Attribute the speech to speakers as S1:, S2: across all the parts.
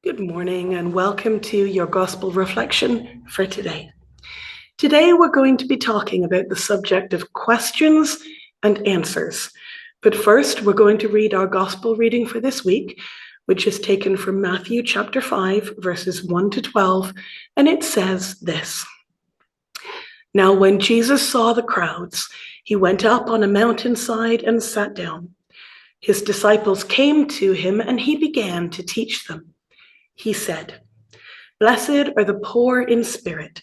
S1: Good morning and welcome to your Gospel reflection for today. Today we're going to be talking about the subject of questions and answers. But first we're going to read our Gospel reading for this week, which is taken from Matthew chapter 5, verses 1 to 12, and it says this. Now when Jesus saw the crowds, he went up on a mountainside and sat down. His disciples came to him and he began to teach them. He said, "Blessed are the poor in spirit,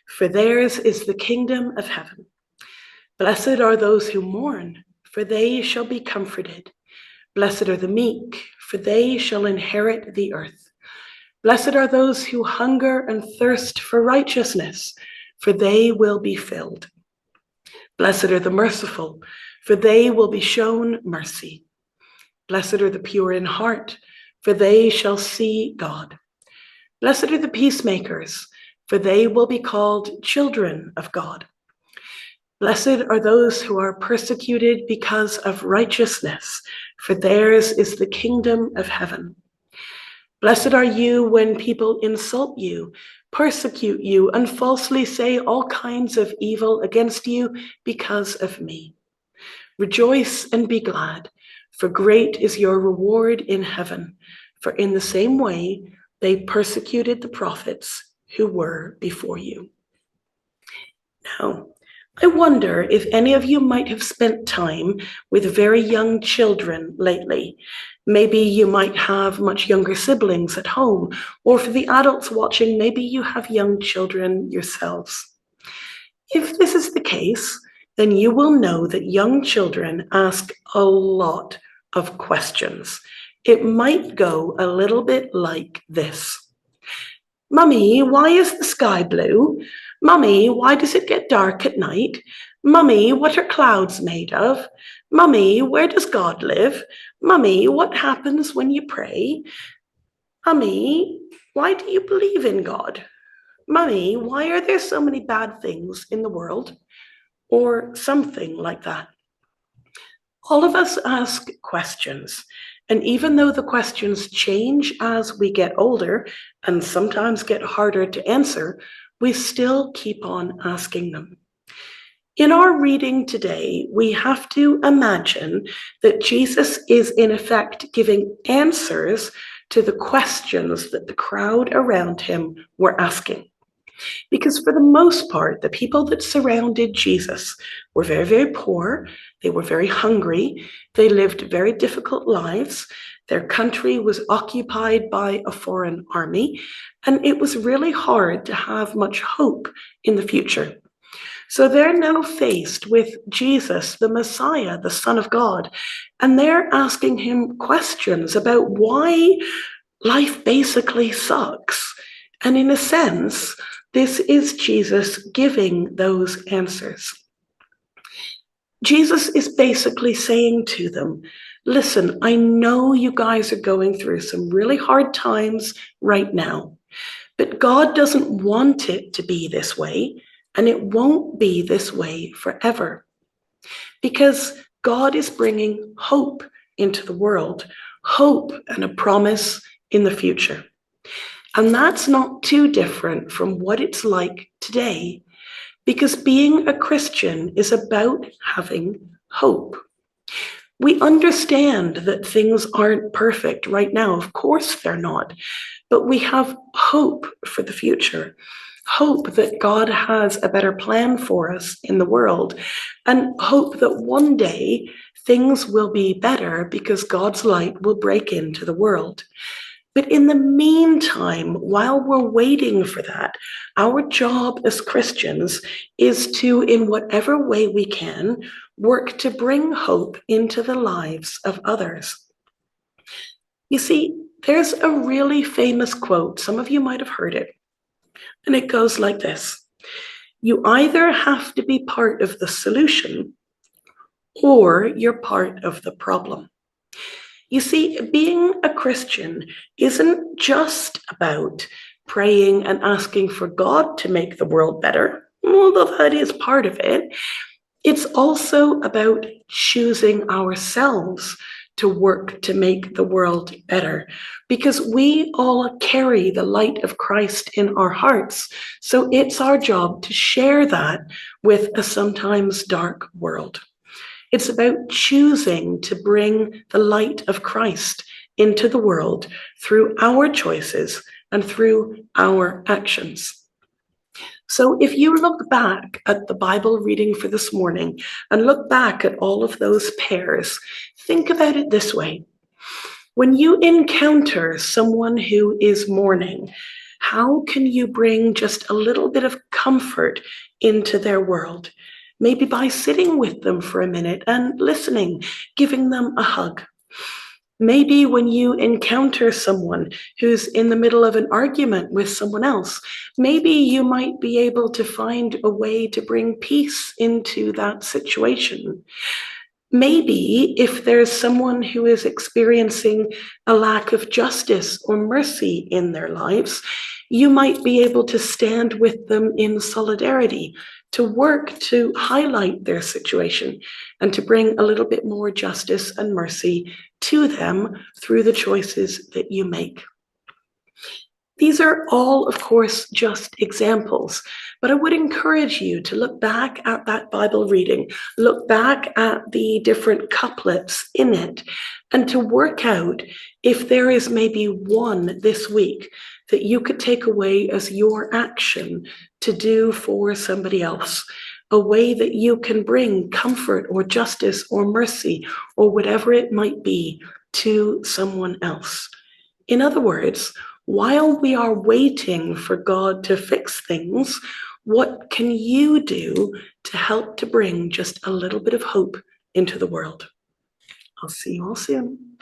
S1: for theirs is the kingdom of heaven. Blessed are those who mourn, for they shall be comforted. Blessed are the meek, for they shall inherit the earth. Blessed are those who hunger and thirst for righteousness, for they will be filled. Blessed are the merciful, for they will be shown mercy. Blessed are the pure in heart, for they shall see God. Blessed are the peacemakers, for they will be called children of God. Blessed are those who are persecuted because of righteousness, for theirs is the kingdom of heaven. Blessed are you when people insult you, persecute you, and falsely say all kinds of evil against you because of me. Rejoice and be glad, for great is your reward in heaven, for in the same way they persecuted the prophets who were before you." Now, I wonder if any of you might have spent time with very young children lately. Maybe you might have much younger siblings at home, or for the adults watching, maybe you have young children yourselves. If this is the case, then you will know that young children ask a lot of questions. It might go a little bit like this. "Mummy, why is the sky blue? Mummy, why does it get dark at night? Mummy, what are clouds made of? Mummy, where does God live? Mummy, what happens when you pray? Mummy, why do you believe in God? Mummy, why are there so many bad things in the world?" Or something like that. All of us ask questions, and even though the questions change as we get older and sometimes get harder to answer, we still keep on asking them. In our reading today, we have to imagine that Jesus is in effect giving answers to the questions that the crowd around him were asking. Because for the most part, the people that surrounded Jesus were very, very poor. They were very hungry. They lived very difficult lives. Their country was occupied by a foreign army, and it was really hard to have much hope in the future. So they're now faced with Jesus, the Messiah, the Son of God, and they're asking him questions about why life basically sucks. And in a sense, this is Jesus giving those answers. Jesus is basically saying to them, "Listen, I know you guys are going through some really hard times right now, but God doesn't want it to be this way, and it won't be this way forever. Because God is bringing hope into the world, hope and a promise in the future. And that's not too different from what it's like today, because being a Christian is about having hope. We understand that things aren't perfect right now. Of course they're not. But we have hope for the future. Hope that God has a better plan for us in the world. And hope that one day things will be better because God's light will break into the world. But in the meantime, while we're waiting for that, our job as Christians is to, in whatever way we can, work to bring hope into the lives of others. You see, there's a really famous quote, some of you might have heard it, and it goes like this: "You either have to be part of the solution or you're part of the problem." You see, being a Christian isn't just about praying and asking for God to make the world better, although that is part of it. It's also about choosing ourselves to work to make the world better, because we all carry the light of Christ in our hearts. So it's our job to share that with a sometimes dark world. It's about choosing to bring the light of Christ into the world through our choices and through our actions. So if you look back at the Bible reading for this morning and look back at all of those pairs, think about it this way. When you encounter someone who is mourning, how can you bring just a little bit of comfort into their world? Maybe by sitting with them for a minute and listening, giving them a hug. Maybe when you encounter someone who's in the middle of an argument with someone else, maybe you might be able to find a way to bring peace into that situation. Maybe if there's someone who is experiencing a lack of justice or mercy in their lives, you might be able to stand with them in solidarity, to work to highlight their situation and to bring a little bit more justice and mercy to them through the choices that you make. These are all, of course, just examples, but I would encourage you to look back at that Bible reading, look back at the different couplets in it, and to work out if there is maybe one this week that you could take away as your action to do for somebody else, a way that you can bring comfort or justice or mercy or whatever it might be to someone else. In other words, while we are waiting for God to fix things, what can you do to help to bring just a little bit of hope into the world? I'll see you all soon.